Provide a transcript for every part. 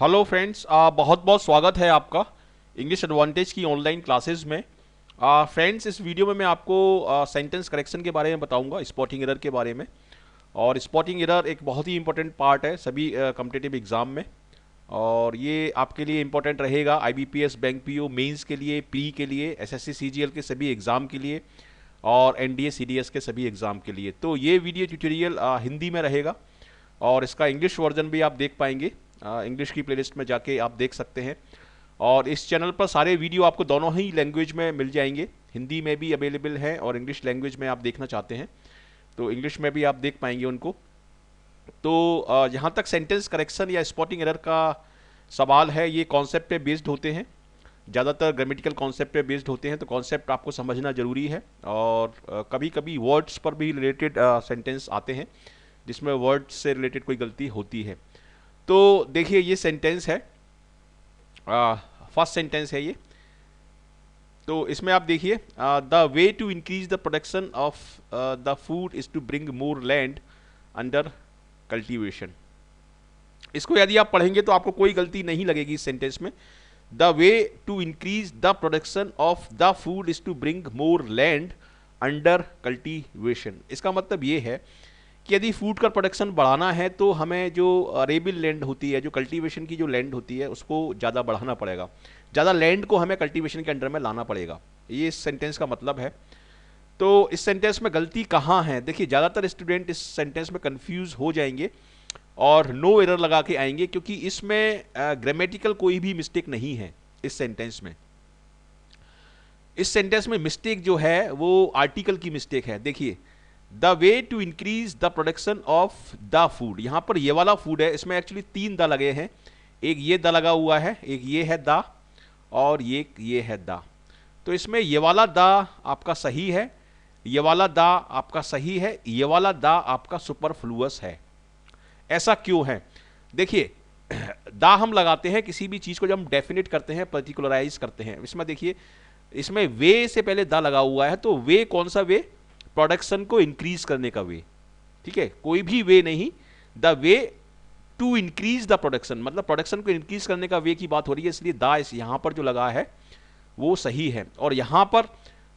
Hello friends, बहुत बहुत स्वागत है आपका इंग्लिश एडवांटेज की ऑनलाइन क्लासेस में। फ्रेंड्स, इस वीडियो में मैं आपको सेंटेंस करेक्शन के बारे में बताऊंगा, स्पॉटिंग एरर के बारे में। और स्पॉटिंग एरर एक बहुत ही इंपॉर्टेंट पार्ट है सभी कॉम्पिटिटिव एग्जाम में। और ये आपके लिए इंपॉर्टेंट रहेगा आईबीपीएस, बैंक पीओ, मेंस के लिए, पी के लिए, एसएससी सीजीएल के सभी एग्ज़ाम के लिए और एनडीए सीडीएस के सभी एग्ज़ाम के लिए। तो ये वीडियो ट्यूटोरियल हिंदी में रहेगा और इसका इंग्लिश वर्जन भी आप देख पाएंगे। इंग्लिश की प्लेलिस्ट में जाके आप देख सकते हैं। और इस चैनल पर सारे वीडियो आपको दोनों ही लैंग्वेज में मिल जाएंगे, हिंदी में भी अवेलेबल है और इंग्लिश लैंग्वेज में आप देखना चाहते हैं तो इंग्लिश में भी आप देख पाएंगे उनको। तो जहाँ तक सेंटेंस करेक्शन या स्पॉटिंग एरर का सवाल है, ये कॉन्सेप्ट पे बेस्ड होते हैं, ज़्यादातर ग्रामेटिकल कॉन्सेप्ट पे बेस्ड होते हैं। तो कॉन्सेप्ट आपको समझना ज़रूरी है। और कभी कभी वर्ड्स पर भी रिलेटेड सेंटेंस आते हैं जिसमें वर्ड से रिलेटेड कोई गलती होती है। तो देखिए, ये सेंटेंस है, फर्स्ट सेंटेंस है ये। तो इसमें आप देखिए, the way to increase the production of the food is to bring more land under cultivation. इसको यदि आप पढ़ेंगे तो आपको कोई गलती नहीं लगेगी इस सेंटेंस में। The way to increase the production of the food is to bring more land under cultivation. इसका मतलब ये है कि यदि फूड का प्रोडक्शन बढ़ाना है तो हमें जो अरेबल लैंड होती है, जो कल्टीवेशन की जो लैंड होती है, उसको ज़्यादा बढ़ाना पड़ेगा। ज़्यादा लैंड को हमें कल्टीवेशन के अंडर में लाना पड़ेगा। ये इस सेंटेंस का मतलब है। तो इस सेंटेंस में गलती कहाँ है? देखिए, ज़्यादातर स्टूडेंट इस सेंटेंस में कंफ्यूज हो जाएंगे और नो एरर लगा के आएंगे, क्योंकि इसमें ग्रामेटिकल कोई भी मिस्टेक नहीं है। इस सेंटेंस में मिस्टेक जो है वो आर्टिकल की मिस्टेक है। देखिए, the way to increase the production of the food, यहां पर ये वाला फूड है, इसमें एक्चुअली तीन द लगे हैं। एक ये द लगा हुआ है, एक ये है द, और ये है द। तो इसमें ये वाला द आपका सही है, ये वाला द आपका सही है, ये वाला द आपका सुपरफ्लुअस है। ऐसा क्यों है? देखिए, दा हम लगाते हैं किसी भी चीज को जब हम डेफिनेट करते हैं, पर्टिकुलराइज करते हैं। इसमें देखिए, इसमें वे से पहले दा लगा हुआ है, तो वे कौन सा वे? प्रोडक्शन को इंक्रीज करने का वे। ठीक है, कोई भी वे नहीं, the way to increase the production, मतलब प्रोडक्शन को इंक्रीज करने का वे की बात हो रही है, इसलिए दा यहां पर जो लगा है वो सही है। और यहां पर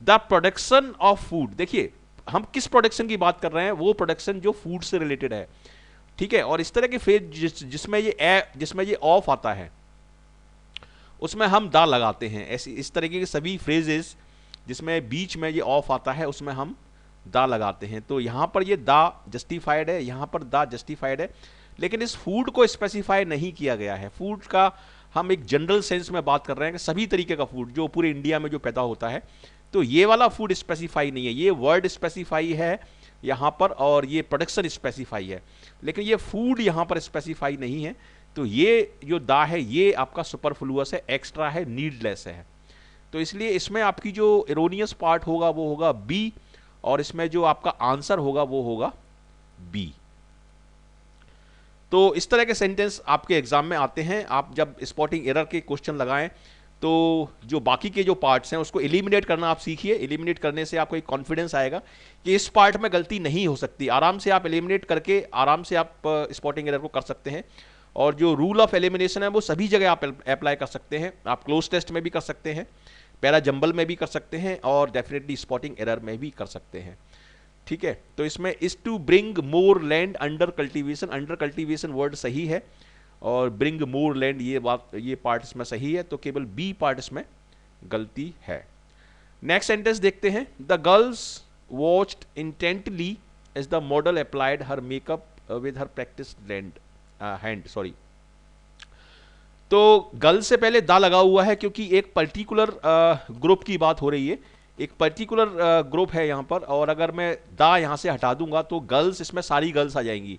द प्रोडक्शन ऑफ फूड, देखिए हम किस प्रोडक्शन की बात कर रहे हैं? वो प्रोडक्शन जो फूड से रिलेटेड है। ठीक है, और इस तरह के फ्रेज जिसमें ये ऑफ आता है उसमें हम दा लगाते हैं। ऐसी इस तरीके के सभी फ्रेजेस जिसमें बीच में ये ऑफ आता है उसमें हम दा लगाते हैं। तो यहां पर ये दा जस्टिफाइड है, यहां पर दा जस्टिफाइड है, लेकिन इस फूड को स्पेसिफाई नहीं किया गया है। फूड का हम एक जनरल सेंस में बात कर रहे हैं कि सभी तरीके का फूड जो पूरे इंडिया में जो पैदा होता है। तो ये वाला फूड स्पेसिफाई नहीं है, ये वर्ड स्पेसिफाई है यहां पर, और ये प्रोडक्शन स्पेसिफाई है, लेकिन ये फूड यहां पर स्पेसिफाई नहीं है। तो ये जो दा है ये आपका सुपरफ्लुअस है, एक्स्ट्रा है, नीडलेस है। तो इसलिए इसमें आपकी जो एरोनियस पार्ट होगा वो होगा बी, और इसमें जो आपका आंसर होगा वो होगा बी। तो इस तरह के सेंटेंस आपके एग्जाम में आते हैं। आप जब स्पॉटिंग एरर के क्वेश्चन लगाएं तो जो बाकी के जो पार्ट्स हैं उसको एलिमिनेट करना आप सीखिए। एलिमिनेट करने से आपको एक कॉन्फिडेंस आएगा कि इस पार्ट में गलती नहीं हो सकती। आराम से आप एलिमिनेट करके आराम से आप स्पॉटिंग एरर को कर सकते हैं। और जो रूल ऑफ एलिमिनेशन है वो सभी जगह आप अप्लाई कर सकते हैं। आप क्लोज टेस्ट में भी कर सकते हैं, पैरा जंबल में भी कर सकते हैं, और डेफिनेटली स्पॉटिंग एरर में भी कर सकते हैं। ठीक है, तो इसमें is to bring more land under cultivation, under cultivation word सही है, और ब्रिंग मोर लैंड ये पार्ट इसमें सही है। तो केवल बी पार्ट इसमें गलती है। नेक्स्ट सेंटेंस देखते हैं। The girls watched intently as the model applied her makeup with her practice hand. Sorry, तो गर्ल से पहले दा लगा हुआ है क्योंकि एक पर्टिकुलर ग्रुप की बात हो रही है, एक पर्टिकुलर ग्रुप है यहाँ पर। और अगर मैं दा यहाँ से हटा दूंगा तो गर्ल्स, इसमें सारी गर्ल्स आ जाएंगी,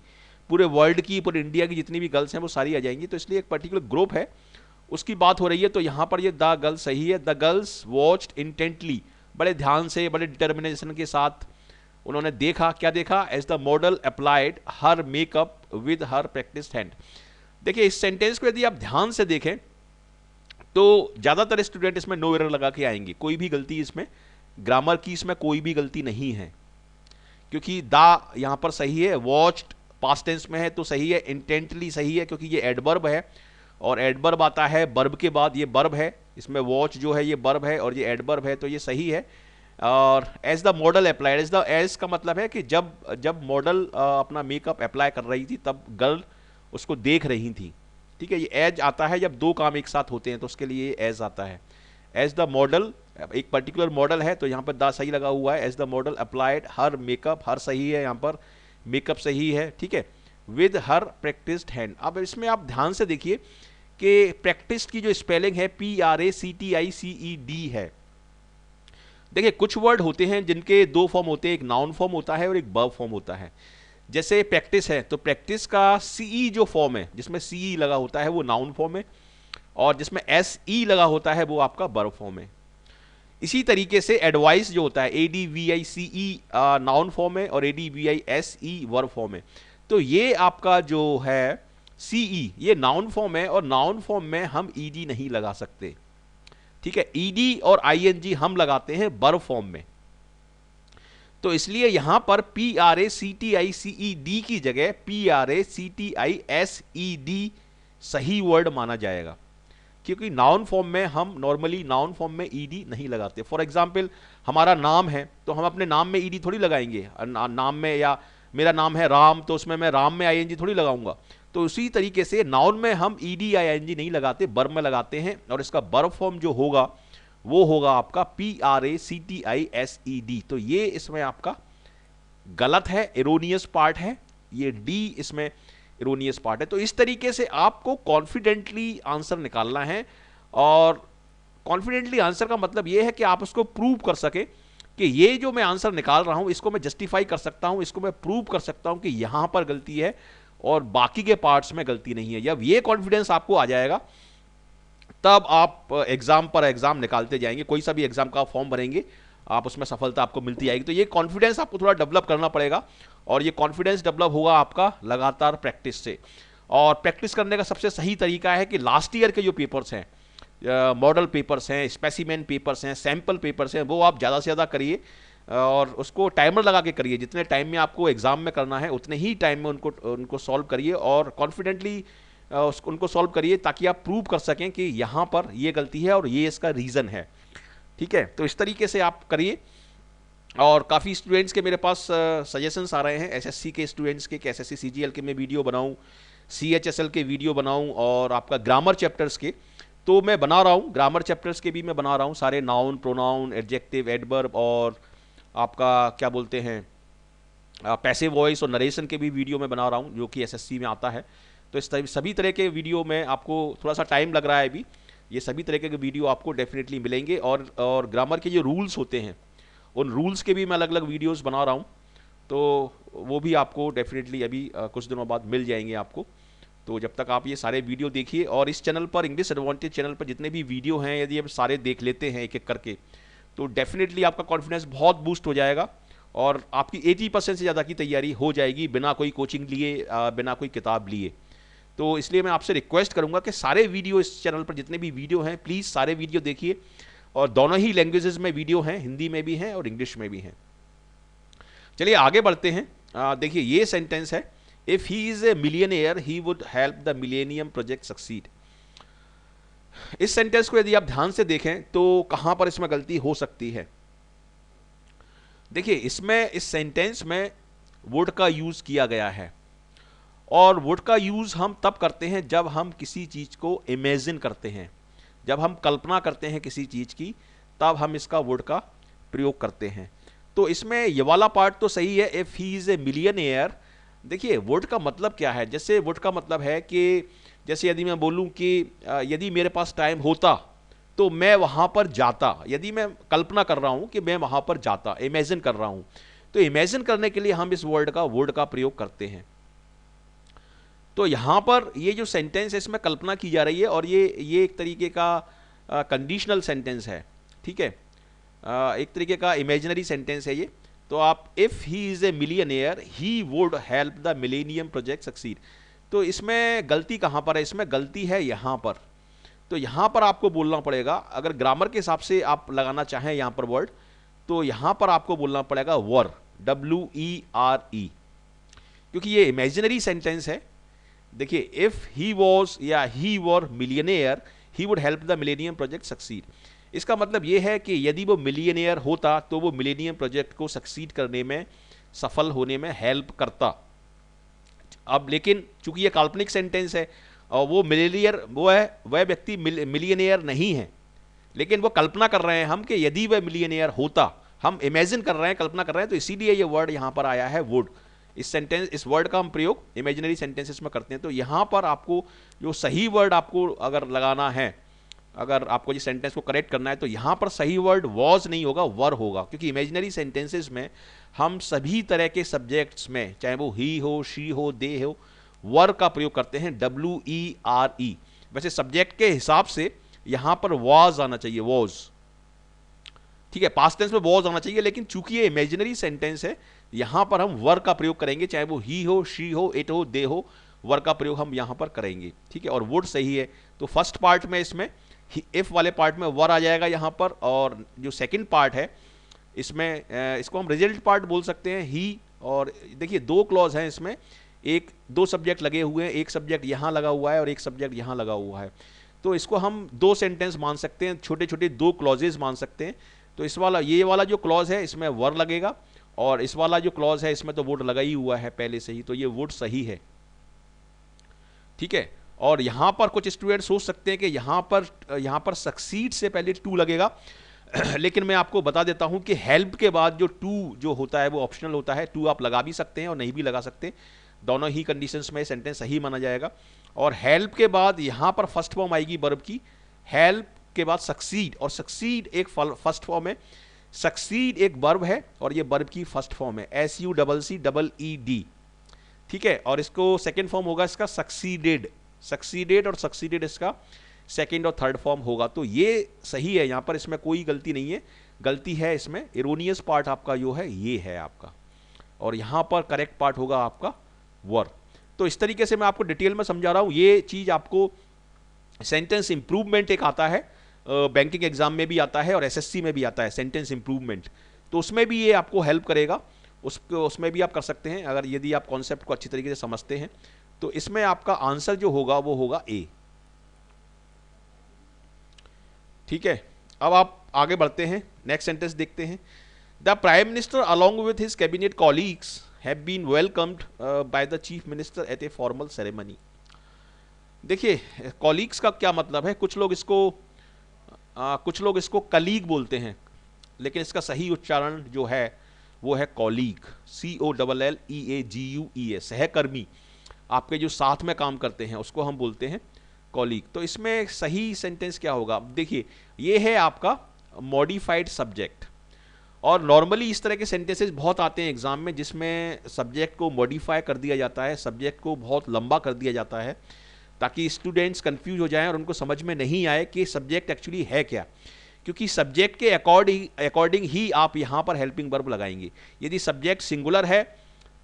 पूरे वर्ल्ड की, पूरे इंडिया की जितनी भी गर्ल्स हैं वो सारी आ जाएंगी। तो इसलिए एक पर्टिकुलर ग्रुप है उसकी बात हो रही है। तो यहाँ पर ये द गर्ल्स सही है। द गर्ल्स वॉच्ड इंटेंटली, बड़े ध्यान से, बड़े डिटर्मिनेशन के साथ उन्होंने देखा। क्या देखा? As the model applied her makeup with her practice hand. देखिए, इस सेंटेंस को यदि आप ध्यान से देखें तो ज्यादातर स्टूडेंट इसमें नो एरर लगा के आएंगे। कोई भी गलती इसमें, ग्रामर की इसमें कोई भी गलती नहीं है, क्योंकि दा यहां पर सही है, वॉच्ड पास्ट टेंस में है तो सही है, इंटेंटली सही है क्योंकि ये एडवर्ब है, और एडवर्ब आता है वर्ब के बाद, ये वर्ब है, इसमें वॉच जो है ये वर्ब है और ये एडवर्ब है, तो ये सही है। और as the model applied, as का मतलब है कि जब मॉडल अपना मेकअप अप्लाई कर रही थी तब गर्ल उसको देख रही थी, ठीक है। ये एज आता है जब दो काम एक साथ होते हैं तो उसके लिए एज आता है। एज द मॉडल, एक पर्टिकुलर मॉडल है तो यहाँ पर द सही लगा हुआ है। As the model applied her makeup, her सही है, यहाँ पर मेकअप सही है, ठीक है। विद हर प्रैक्टिस्ड हैंड, अब इसमें आप ध्यान से देखिए कि प्रैक्टिस की जो स्पेलिंग है PRACTICED है। देखिए कुछ वर्ड होते हैं जिनके दो फॉर्म होते हैं, एक नाउन फॉर्म होता है और एक वर्ब फॉर्म होता है। जैसे प्रैक्टिस है तो प्रैक्टिस का CE जो फॉर्म है, जिसमें CE लगा होता है वो नाउन फॉर्म है, और जिसमें SE लगा होता है वो आपका वर्ब फॉर्म है। इसी तरीके से एडवाइस जो होता है ADVICE नाउन फॉर्म है और ADVISE वर्ब फॉर्म है। तो ये आपका जो है CE ये नाउन फॉर्म है और नाउन फॉर्म में हम ED नहीं लगा सकते, ठीक है। ED और ING हम लगाते हैं वर्ब फॉर्म में। तो इसलिए यहां पर PRACTICED की जगह PRACTISED सही वर्ड माना जाएगा, क्योंकि नाउन फॉर्म में हम नॉर्मली नाउन फॉर्म में ED नहीं लगाते। फॉर एग्जाम्पल हमारा नाम है तो हम अपने नाम में ED थोड़ी लगाएंगे, नाम में, या मेरा नाम है राम तो उसमें मैं राम में ING थोड़ी लगाऊंगा। तो उसी तरीके से नाउन में हम ED या ING नहीं लगाते, वर्ब में लगाते हैं, और इसका वर्ब फॉर्म जो होगा वो होगा आपका PRACTISED। तो ये इसमें आपका गलत है, एरोनियस पार्ट है, ये D इसमें एरोनियस पार्ट है। तो इस तरीके से आपको कॉन्फिडेंटली आंसर निकालना है, और कॉन्फिडेंटली आंसर का मतलब ये है कि आप उसको प्रूव कर सके कि ये जो मैं आंसर निकाल रहा हूं इसको मैं जस्टिफाई कर सकता हूं, इसको मैं प्रूव कर सकता हूं कि यहां पर गलती है और बाकी के पार्ट्स में गलती नहीं है। जब ये कॉन्फिडेंस आपको आ जाएगा तब आप एग्जाम पर एग्जाम निकालते जाएंगे, कोई सा भी एग्जाम का फॉर्म भरेंगे आप उसमें सफलता आपको मिलती आएगी। तो ये कॉन्फिडेंस आपको थोड़ा डेवलप करना पड़ेगा, और ये कॉन्फिडेंस डेवलप होगा आपका लगातार प्रैक्टिस से। और प्रैक्टिस करने का सबसे सही तरीका है कि लास्ट ईयर के जो पेपर्स हैं, मॉडल पेपर्स हैं, स्पेसिमेन पेपर्स हैं, सैंपल पेपर्स हैं, वो आप ज़्यादा से ज़्यादा करिए, और उसको टाइमर लगा के करिए। जितने टाइम में आपको एग्जाम में करना है उतने ही टाइम में उनको सॉल्व करिए, और कॉन्फिडेंटली उनको सॉल्व करिए, ताकि आप प्रूव कर सकें कि यहाँ पर ये गलती है और ये इसका रीज़न है, ठीक है। तो इस तरीके से आप करिए। और काफ़ी स्टूडेंट्स के मेरे पास सजेशंस आ रहे हैं SSC के स्टूडेंट्स के, कि SSC CGL के मैं वीडियो बनाऊं, CHSL के वीडियो बनाऊं, और आपका ग्रामर चैप्टर्स के। तो मैं बना रहा हूं, ग्रामर चैप्टर्स के भी मैं बना रहा हूं, सारे नाउन, प्रोनाउन, एडजेक्टिव, एडवर्ब, और आपका क्या बोलते हैं पैसिव वॉइस और नरेशन के भी वीडियो मैं बना रहा हूं, जो कि SSC में आता है। तो इस सभी तरह के वीडियो में आपको थोड़ा सा टाइम लग रहा है अभी, ये सभी तरह के वीडियो आपको डेफिनेटली मिलेंगे। और ग्रामर के जो रूल्स होते हैं उन रूल्स के भी मैं अलग अलग वीडियोस बना रहा हूँ, तो वो भी आपको डेफिनेटली अभी कुछ दिनों बाद मिल जाएंगे आपको। तो जब तक आप ये सारे वीडियो देखिए, और इस चैनल पर, इंग्लिश एडवांटेज चैनल पर जितने भी वीडियो हैं यदि आप सारे देख लेते हैं एक एक करके, तो डेफिनेटली आपका कॉन्फिडेंस बहुत बूस्ट हो जाएगा, और आपकी 80% से ज़्यादा की तैयारी हो जाएगी बिना कोई कोचिंग लिए, बिना कोई किताब लिए। तो इसलिए मैं आपसे रिक्वेस्ट करूंगा कि सारे वीडियो, इस चैनल पर जितने भी वीडियो हैं, प्लीज़ सारे वीडियो देखिए, और दोनों ही लैंग्वेजेस में वीडियो हैं, हिंदी में भी हैं और इंग्लिश में भी हैं। चलिए आगे बढ़ते हैं। देखिए ये सेंटेंस है, if he is a millionaire he would help the millennium project succeed. इस सेंटेंस को यदि आप ध्यान से देखें तो कहां पर इसमें गलती हो सकती है। देखिए इसमें, इस सेंटेंस में वुड का यूज किया गया है, और वुड का यूज हम तब करते हैं जब हम किसी चीज को इमेजिन करते हैं, जब हम कल्पना करते हैं किसी चीज की, तब हम इसका वुड का प्रयोग करते हैं। तो इसमें ये वाला पार्ट तो सही है, if he is a millionaire. देखिए वुड का मतलब क्या है, जैसे वुड का मतलब है कि जैसे यदि मैं बोलूं कि यदि मेरे पास टाइम होता तो मैं वहां पर जाता, यदि मैं कल्पना कर रहा हूं कि मैं वहां पर जाता, इमेजिन कर रहा हूं, तो इमेजिन करने के लिए हम इस वर्ड का वुड का प्रयोग करते हैं। तो यहां पर ये जो सेंटेंस है इसमें कल्पना की जा रही है, और ये एक तरीके का कंडीशनल सेंटेंस है, ठीक है, एक तरीके का इमेजिनरी सेंटेंस है ये। तो आप if he is a millionaire he would help the millennium project succeed. तो इसमें गलती कहां पर है, इसमें गलती है यहां पर। तो यहां पर आपको बोलना पड़ेगा, अगर ग्रामर के हिसाब से आप लगाना चाहें यहां पर वर्ड, तो यहां पर आपको बोलना पड़ेगा वर, WERE, क्योंकि ये इमेजिनरी सेंटेंस है। देखिए, इफ ही वॉज या he were millionaire he would help the millennium project succeed. इसका मतलब ये है कि यदि वो मिलियनेयर होता तो वो मिलेनियम प्रोजेक्ट को सक्सीड करने में, सफल होने में हेल्प करता। अब लेकिन चूंकि ये काल्पनिक सेंटेंस है और वो मिलियनियर वो है, वह व्यक्ति मिलियनेयर नहीं है, लेकिन वो कल्पना कर रहे हैं हम कि यदि वह मिलियनेयर होता, हम इमेजिन कर रहे हैं, कल्पना कर रहे हैं, तो इसीलिए ये वर्ड यहां पर आया है वुड। इस सेंटेंस, इस वर्ड का हम प्रयोग इमेजिनरी सेंटेंसेस में करते हैं। तो यहां पर आपको जो सही वर्ड आपको अगर लगाना है, अगर आपको ये सेंटेंस को करेक्ट करना है, तो यहां पर सही वर्ड वॉज नहीं होगा, वर होगा, क्योंकि इमेजिनरी सेंटेंसेस में हम सभी तरह के सब्जेक्ट्स में, चाहे वो ही हो, शी हो, दे हो, वर का प्रयोग करते हैं, WERE। वैसे सब्जेक्ट के हिसाब से यहां पर वॉज आना चाहिए, वॉज, ठीक है, पास्ट टेंस में वॉज आना चाहिए, लेकिन चूंकि ये इमेजिनरी सेंटेंस है, यहां पर हम वर का प्रयोग करेंगे, चाहे वो ही हो, शी हो, इट हो, दे हो, वर का प्रयोग हम यहां पर करेंगे, ठीक है। और वुड सही है, तो फर्स्ट पार्ट में इसमें इफ वाले पार्ट में वर आ जाएगा यहां पर, और जो सेकंड पार्ट है इसमें इसको हम रिजल्ट पार्ट बोल सकते हैं, ही। और देखिए दो क्लॉज हैं इसमें, एक दो सब्जेक्ट लगे हुए हैं, एक सब्जेक्ट यहां लगा हुआ है और एक सब्जेक्ट यहां लगा हुआ है, तो इसको हम दो सेंटेंस मान सकते हैं, छोटे छोटे दो क्लॉजेज मान सकते हैं। तो इस वाला, ये वाला जो क्लॉज है इसमें वर लगेगा, और इस वाला जो क्लॉज है इसमें तो वुड लगा ही हुआ है पहले से ही, तो ये वुड सही है, ठीक है। और यहां पर कुछ स्टूडेंट सोच सकते हैं कि यहां पर सक्सीड से पहले टू लगेगा लेकिन मैं आपको बता देता हूं कि हेल्प के बाद जो टू जो होता है वो ऑप्शनल होता है, टू आप लगा भी सकते हैं और नहीं भी लगा सकते, दोनों ही कंडीशंस में सेंटेंस सही माना जाएगा। और हेल्प के बाद यहां पर फर्स्ट फॉर्म आएगी वर्ब की, हेल्प के बाद सक्सीड, और सक्सीड एक फर्स्ट फॉर्म है, सक्सीड एक वर्ब है और ये वर्ब की फर्स्ट फॉर्म है, SUCCEED, ठीक है। और इसको सेकेंड फॉर्म होगा इसका सक्सीडेड, सक्सीडेड और सक्सीडेड इसका सेकेंड और थर्ड फॉर्म होगा। तो ये सही है, यहां पर इसमें कोई गलती नहीं है, गलती है इसमें इरोनियस पार्ट आपका जो है ये है आपका, और यहां पर करेक्ट पार्ट होगा आपका वर। तो इस तरीके से मैं आपको डिटेल में समझा रहा हूं, ये चीज आपको सेंटेंस इंप्रूवमेंट एक आता है, बैंकिंग एग्जाम में भी आता है और SSC में भी आता है सेंटेंस इंप्रूवमेंट, तो उसमें भी ये आपको हेल्प करेगा, उसमें भी आप कर सकते हैं अगर यदि आप कॉन्सेप्ट को अच्छी तरीके से समझते हैं। तो इसमें आपका आंसर जो होगा वो होगा ए, ठीक है। अब आप आगे बढ़ते हैं, नेक्स्ट सेंटेंस देखते हैं। The prime minister along with his cabinet colleagues have been welcomed by the chief minister at a formal ceremony. देखिए कॉलीग्स का क्या मतलब है, कुछ लोग इसको कलीग बोलते हैं, लेकिन इसका सही उच्चारण जो है वो है कॉलीग, COLLEAGUE, सहकर्मी, आपके जो साथ में काम करते हैं उसको हम बोलते हैं कॉलीग। तो इसमें सही सेंटेंस क्या होगा, देखिए ये है आपका मॉडिफाइड सब्जेक्ट, और नॉर्मली इस तरह के सेंटेंसेस बहुत आते हैं एग्जाम में जिसमें सब्जेक्ट को मॉडिफाई कर दिया जाता है, सब्जेक्ट को बहुत लंबा कर दिया जाता है, ताकि स्टूडेंट्स कंफ्यूज हो जाएं और उनको समझ में नहीं आए कि सब्जेक्ट एक्चुअली है क्या, क्योंकि सब्जेक्ट के अकॉर्डिंग ही आप यहां पर हेल्पिंग वर्ब लगाएंगे। यदि सब्जेक्ट सिंगुलर है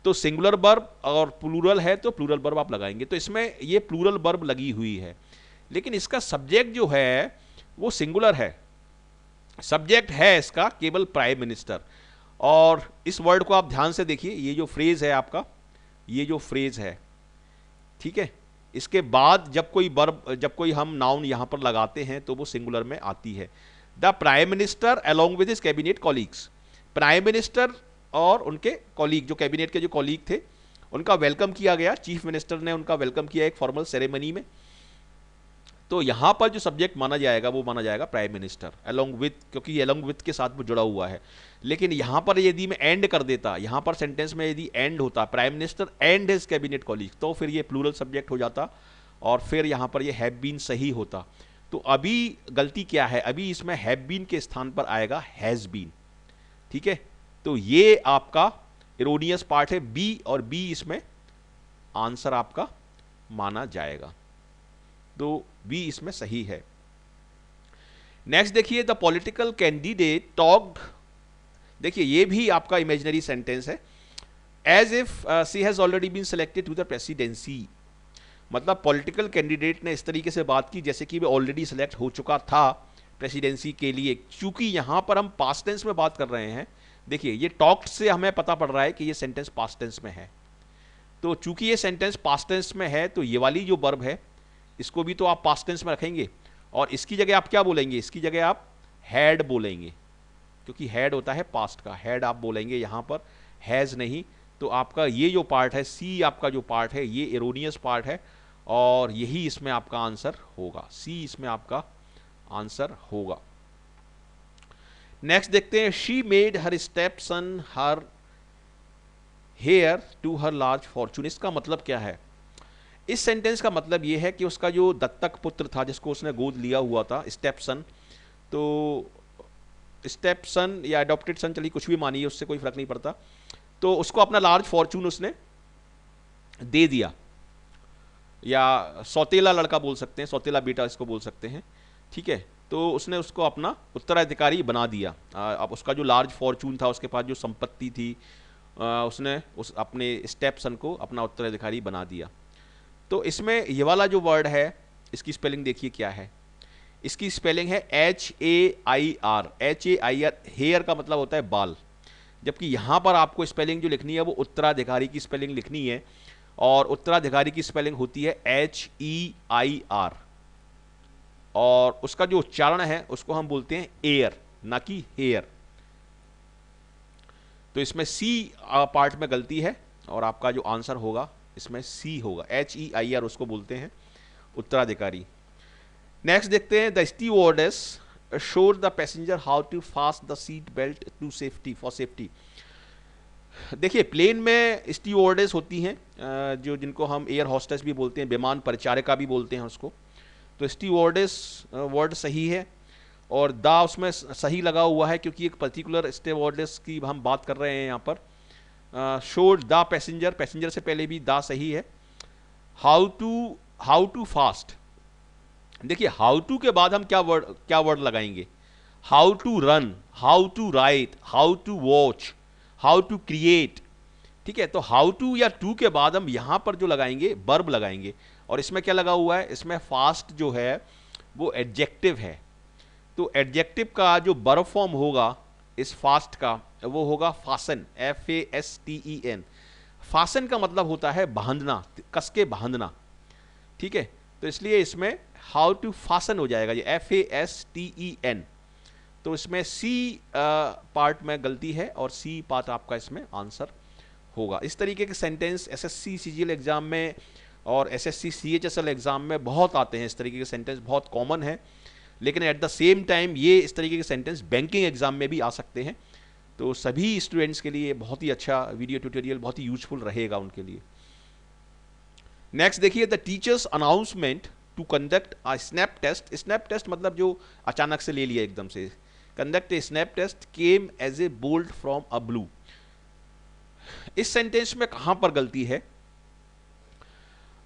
तो सिंगुलर वर्ब, और प्लूरल है तो प्लूरल वर्ब आप लगाएंगे। तो इसमें ये प्लूरल वर्ब लगी हुई है, लेकिन इसका सब्जेक्ट जो है वो सिंगुलर है, सब्जेक्ट है इसका केवल प्राइम मिनिस्टर। और इस वर्ड को आप ध्यान से देखिए, ये जो फ्रेज है आपका, ये जो फ्रेज है, ठीक है, इसके बाद जब कोई हम नाउन यहां पर लगाते हैं तो वो सिंगुलर में आती है। The prime minister along with his cabinet colleagues, prime minister और उनके कॉलीग, जो कैबिनेट के जो कॉलीग थे, उनका वेलकम किया गया, चीफ मिनिस्टर ने उनका वेलकम किया एक फॉर्मल सेरेमनी में। तो यहां पर जो सब्जेक्ट माना जाएगा वो माना जाएगा प्राइम मिनिस्टर अलोंग विथ, क्योंकि अलोंग विथ के साथ वो जुड़ा हुआ है। लेकिन यहां पर यदि मैं एंड कर देता, यहां पर सेंटेंस में यदि एंड होता prime minister and his cabinet colleague, तो फिर ये प्लूरल सब्जेक्ट हो जाता और फिर यहां पर ये हैव बीन सही होता। तो अभी गलती क्या है, अभी इसमें हैव बीन के स्थान पर आएगा हैज बीन, ठीक है। तो ये आपका इरोनियस पार्ट है बी, और बी इसमें आंसर आपका माना जाएगा, तो बी इसमें सही है। नेक्स्ट देखिए, द पॉलिटिकल कैंडिडेट टॉक्ड, देखिए ये भी आपका इमेजिनरी सेंटेंस है, as if she has already been selected to the presidency, मतलब पॉलिटिकल कैंडिडेट ने इस तरीके से बात की जैसे कि वो ऑलरेडी सिलेक्ट हो चुका था प्रेसिडेंसी के लिए। चूंकि यहां पर हम पास्ट टेंस में बात कर रहे हैं, देखिए ये टॉक्ड से हमें पता पड़ रहा है कि ये सेंटेंस पास्ट टेंस में है, तो चूंकि ये सेंटेंस पास्ट टेंस में है तो ये वाली जो वर्ब है इसको भी तो आप पास्ट टेंस में रखेंगे, और इसकी जगह आप क्या बोलेंगे, इसकी जगह आप हैड बोलेंगे, क्योंकि हैड होता है पास्ट का, हैड आप बोलेंगे यहाँ पर, हैज़ नहीं। तो आपका ये जो पार्ट है, सी आपका जो पार्ट है, ये एरोनियस पार्ट है, और यही इसमें आपका आंसर होगा, सी इसमें आपका आंसर होगा। नेक्स्ट देखते हैं, she made her step son her heir to her large fortune. इसका मतलब क्या है? इस सेंटेंस का मतलब ये है कि उसका जो दत्तक पुत्र था जिसको उसने गोद लिया हुआ था, स्टेप सन, तो स्टेप सन या अडॉप्टेड सन, चलिए कुछ भी मानिए, उससे कोई फर्क नहीं पड़ता, तो उसको अपना लार्ज फॉर्चून उसने दे दिया, या सौतेला लड़का बोल सकते हैं, सौतेला बेटा इसको बोल सकते हैं, ठीक है। तो उसने उसको अपना उत्तराधिकारी बना दिया। अब उसका जो लार्ज फॉर्चून था, उसके पास जो संपत्ति थी, उसने उस अपने स्टेप सन को अपना उत्तराधिकारी बना दिया। तो इसमें ये वाला जो वर्ड है, इसकी स्पेलिंग देखिए क्या है। इसकी स्पेलिंग है HAIR। HAIR, हेयर का मतलब होता है बाल, जबकि यहाँ पर आपको स्पेलिंग जो लिखनी है वो उत्तराधिकारी की स्पेलिंग लिखनी है, और उत्तराधिकारी की स्पेलिंग होती है HEIR, और उसका जो उच्चारण है उसको हम बोलते हैं एयर, ना कि हेयर। तो इसमें सी पार्ट में गलती है, और आपका जो आंसर होगा इसमें सी होगा, HEIR उसको बोलते हैं उत्तराधिकारी। नेक्स्ट देखते हैं, the stewardess showed the passenger how to fast the seat belt to safety, for safety. देखिए, प्लेन में स्टीवर्डेस होती हैं, जो जिनको हम एयर हॉस्टेस भी बोलते हैं, विमान परिचारिका भी बोलते हैं उसको। तो स्टीवर्डेस वर्ड सही है, और दा उसमें सही लगा हुआ है क्योंकि एक पर्टिकुलर स्टीवर्डेस की हम बात कर रहे हैं यहाँ पर। शोड द पैसेंजर, पैसेंजर से पहले भी दा सही है। हाउ टू फास्ट, देखिए हाउ टू के बाद हम क्या वर्ड लगाएंगे, how to run, how to write, how to watch, how to create, ठीक है। तो हाउ टू या टू के बाद हम यहां पर जो लगाएंगे वर्ब लगाएंगे, और इसमें क्या लगा हुआ है, इसमें फास्ट जो है वो एडजेक्टिव है। तो एडजेक्टिव का जो वर्ब फॉर्म होगा इस फास्ट का, वो होगा फासन, FASTEN। फासन का मतलब होता है बांधना, कसके बांधना, ठीक है। तो इसलिए इसमें हाउ टू फासन हो जाएगा, ये FASTEN। तो इसमें सी पार्ट में गलती है, और सी पार्ट आपका इसमें आंसर होगा। इस तरीके के सेंटेंस SSC CGL एग्जाम में और SSC CHSL एग्जाम में बहुत आते हैं। इस तरीके के सेंटेंस बहुत कॉमन है, लेकिन एट द सेम टाइम ये इस तरीके के सेंटेंस बैंकिंग एग्जाम में भी आ सकते हैं। तो सभी स्टूडेंट्स के लिए बहुत ही अच्छा वीडियो ट्यूटोरियल, बहुत ही यूजफुल रहेगा उनके लिए। नेक्स्ट देखिए, the teachers announcement to conduct a snap test. Snap test मतलब जो अचानक से ले लिया एकदम से। Conduct a snap test came as a bolt from a blue. इस सेंटेंस में कहां पर गलती है?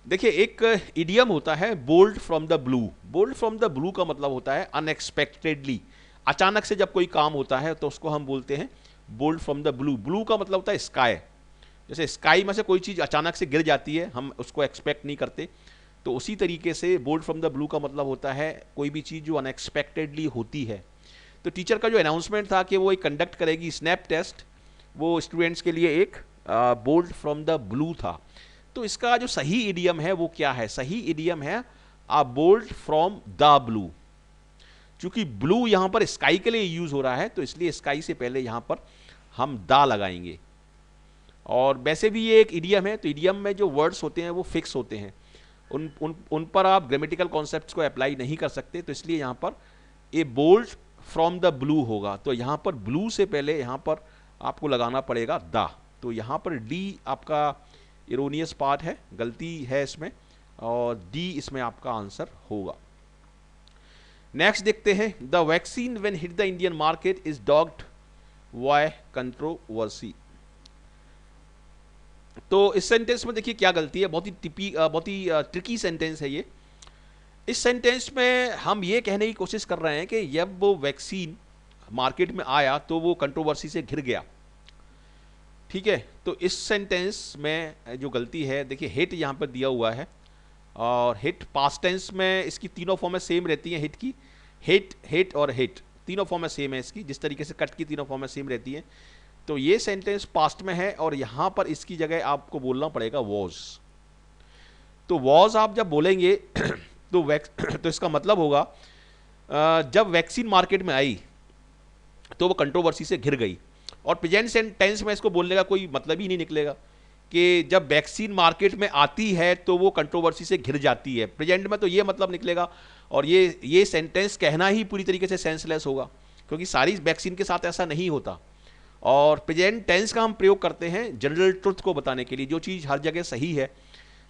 देखिए, एक इडियम होता है bolt from the blue. Bolt from the blue का मतलब होता है अनएक्सपेक्टेडली, अचानक से जब कोई काम होता है तो उसको हम बोलते हैं bolt from the blue. Blue का मतलब होता है स्काई, जैसे स्काई में से कोई चीज़ अचानक से गिर जाती है, हम उसको एक्सपेक्ट नहीं करते, तो उसी तरीके से बोल्ट फ्रॉम द ब्लू का मतलब होता है कोई भी चीज़ जो अनएक्सपेक्टेडली होती है। तो टीचर का जो अनाउंसमेंट था कि वो एक कंडक्ट करेगी स्नैप टेस्ट, वो स्टूडेंट्स के लिए एक बोल्ट फ्रॉम द ब्लू था। तो इसका जो सही इडियम है वो क्या है? सही इडियम है अ बोल्ट फ्रॉम द ब्लू। चूंकि ब्लू यहां पर स्काई के लिए यूज हो रहा है, तो इसलिए स्काई से पहले यहां पर हम द लगाएंगे। और वैसे भी ये एक इडियम है, तो इडियम में जो वर्ड्स होते हैं वो फिक्स होते हैं, उन पर आप ग्रामेटिकल कॉन्सेप्ट्स को अप्लाई नहीं कर सकते। तो इसलिए यहां पर ए बोल्ट फ्रॉम द ब्लू होगा। तो यहां पर ब्लू से पहले यहां पर आपको लगाना पड़ेगा द। तो यहां पर डी आपका इरोनियस पार्ट है, गलती है इसमें, और डी इसमें आपका आंसर होगा। नेक्स्ट देखते हैं, the vaccine when hit the Indian market is dogged by controversy. तो इस सेंटेंस में देखिए क्या गलती है, बहुत ही ट्रिकी सेंटेंस है ये। इस सेंटेंस में हम ये कहने की कोशिश कर रहे हैं कि जब वो वैक्सीन मार्केट में आया तो वो कंट्रोवर्सी से घिर गया, ठीक है। तो इस सेंटेंस में जो गलती है, देखिए हिट यहाँ पर दिया हुआ है, और हिट पास्ट टेंस में इसकी तीनों फॉर्में सेम रहती हैं। हिट की हिट, हिट और हिट तीनों फॉर्में सेम है इसकी, जिस तरीके से कट की तीनों फॉर्में सेम रहती हैं। तो ये सेंटेंस पास्ट में है और यहां पर इसकी जगह आपको बोलना पड़ेगा वॉज। तो वॉज आप जब बोलेंगे तो इसका मतलब होगा जब वैक्सीन मार्केट में आई तो वो कंट्रोवर्सी से घिर गई। और प्रेजेंट टेंस में इसको बोलने का कोई मतलब ही नहीं निकलेगा कि जब वैक्सीन मार्केट में आती है तो वो कंट्रोवर्सी से घिर जाती है। प्रेजेंट में तो ये मतलब निकलेगा और ये सेंटेंस कहना ही पूरी तरीके से सेंसलेस होगा, क्योंकि सारी वैक्सीन के साथ ऐसा नहीं होता। और प्रेजेंट टेंस का हम प्रयोग करते हैं जनरल ट्रुथ को बताने के लिए, जो चीज़ हर जगह सही है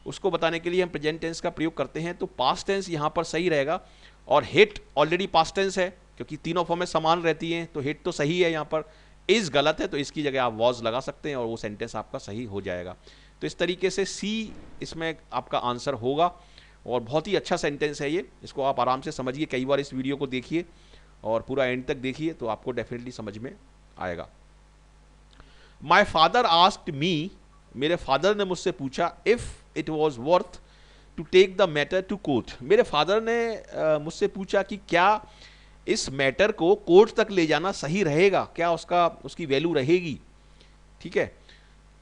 उसको बताने के लिए हम प्रेजेंट टेंस का प्रयोग करते हैं। तो पास्ट टेंस यहाँ पर सही रहेगा। और हिट ऑलरेडी पास्ट टेंस है, क्योंकि तीनों फॉर्म में समान रहती हैं, तो हिट तो सही है। यहाँ पर इज गलत है, तो इसकी जगह आप वॉज लगा सकते हैं और वो सेंटेंस आपका सही हो जाएगा। तो इस तरीके से सी इसमें आपका आंसर होगा। और बहुत ही अच्छा सेंटेंस है ये, इसको आप आराम से समझिए, कई बार इस वीडियो को देखिए और पूरा एंड तक देखिए तो आपको डेफिनेटली समझ में आएगा। माई फादर आस्क्ड मी, मेरे फादर ने मुझसे पूछा, if it was worth to take the matter to court. मेरे फादर ने मुझसे पूछा कि क्या इस मैटर को कोर्ट तक ले जाना सही रहेगा, क्या उसकी वैल्यू रहेगी। ठीक है,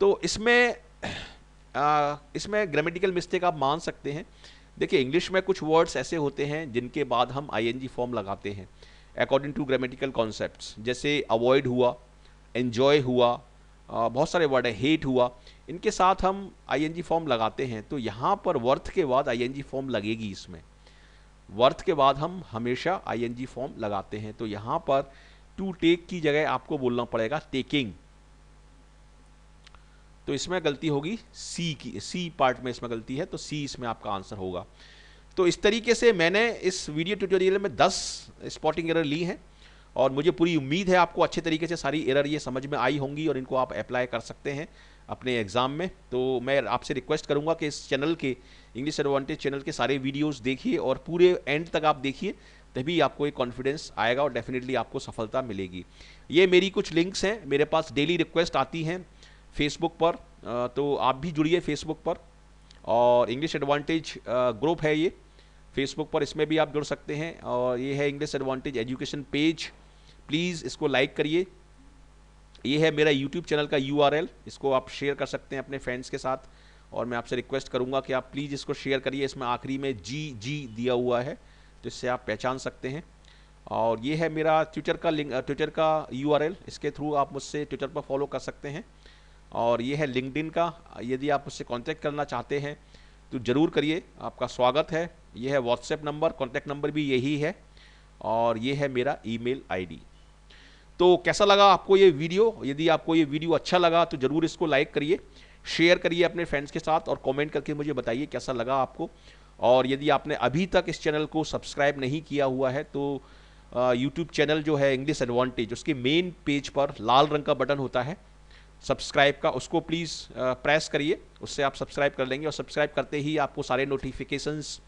तो इसमें ग्रामेटिकल मिस्टेक आप मान सकते हैं। देखिए इंग्लिश में कुछ वर्ड्स ऐसे होते हैं जिनके बाद हम आईएनजी फॉर्म लगाते हैं अकॉर्डिंग टू ग्रामेटिकल कॉन्सेप्ट्स, जैसे अवॉइड हुआ, एन्जॉय हुआ, बहुत सारे वर्ड है, हेट हुआ, इनके साथ हम आईएनजी फॉर्म लगाते हैं। तो यहाँ पर वर्थ के बाद आईएनजी फॉर्म लगेगी। इसमें वर्थ के बाद हम हमेशा आईएनजी फॉर्म लगाते हैं। तो यहाँ पर टू टेक की जगह आपको बोलना पड़ेगा टेकिंग। तो इसमें गलती होगी सी की, सी पार्ट में इसमें गलती है, तो सी इसमें आपका आंसर होगा। तो इस तरीके से मैंने इस वीडियो ट्यूटोरियल में 10 स्पॉटिंग एरर ली हैं और मुझे पूरी उम्मीद है आपको अच्छे तरीके से सारी एरर ये समझ में आई होंगी और इनको आप अप्लाई कर सकते हैं अपने एग्जाम में। तो मैं आपसे रिक्वेस्ट करूंगा कि इस चैनल के, इंग्लिश एडवांटेज चैनल के सारे वीडियोस देखिए और पूरे एंड तक आप देखिए, तभी आपको एक कॉन्फिडेंस आएगा और डेफिनेटली आपको सफलता मिलेगी। ये मेरी कुछ लिंक्स हैं, मेरे पास डेली रिक्वेस्ट आती हैं फेसबुक पर, तो आप भी जुड़िए फेसबुक पर। और इंग्लिश एडवांटेज ग्रुप है ये फेसबुक पर, इसमें भी आप जुड़ सकते हैं। और ये है English advantage education page, please इसको लाइक करिए। ये है मेरा यूट्यूब चैनल का URL, इसको आप शेयर कर सकते हैं अपने फ्रेंड्स के साथ। और मैं आपसे रिक्वेस्ट करूंगा कि आप प्लीज़ इसको शेयर करिए, इसमें आखिरी में जी दिया हुआ है तो इससे आप पहचान सकते हैं। और ये है मेरा ट्विटर का लिंक, ट्विटर का URL, इसके थ्रू आप मुझसे ट्विटर पर फॉलो कर सकते हैं। और ये है लिंक्डइन का, यदि आप मुझसे कांटेक्ट करना चाहते हैं तो ज़रूर करिए, आपका स्वागत है। ये है व्हाट्सएप नंबर, कॉन्टैक्ट नंबर भी यही है। और ये है मेरा ईमेल ID। तो कैसा लगा आपको ये वीडियो? यदि आपको ये वीडियो अच्छा लगा तो ज़रूर इसको लाइक करिए, शेयर करिए अपने फ्रेंड्स के साथ और कमेंट करके मुझे बताइए कैसा लगा आपको। और यदि आपने अभी तक इस चैनल को सब्सक्राइब नहीं किया हुआ है तो यूट्यूब चैनल जो है इंग्लिश एडवांटेज, उसके मेन पेज पर लाल रंग का बटन होता है सब्सक्राइब का, उसको प्लीज़ प्रेस करिए, उससे आप सब्सक्राइब कर लेंगे। और सब्सक्राइब करते ही आपको सारे नोटिफिकेशंस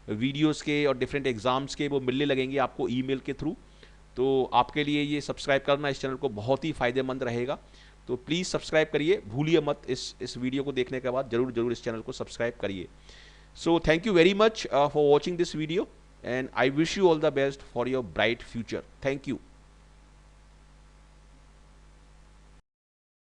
वीडियोस के और डिफरेंट एग्ज़ाम्स के वो मिलने लगेंगे आपको ईमेल के थ्रू। तो आपके लिए ये सब्सक्राइब करना इस चैनल को बहुत ही फ़ायदेमंद रहेगा। तो प्लीज़ सब्सक्राइब करिए, भूलिए मत, इस वीडियो को देखने के बाद ज़रूर इस चैनल को सब्सक्राइब करिए। So thank you very much for watching this video and I wish you all the best for your bright future. Thank you.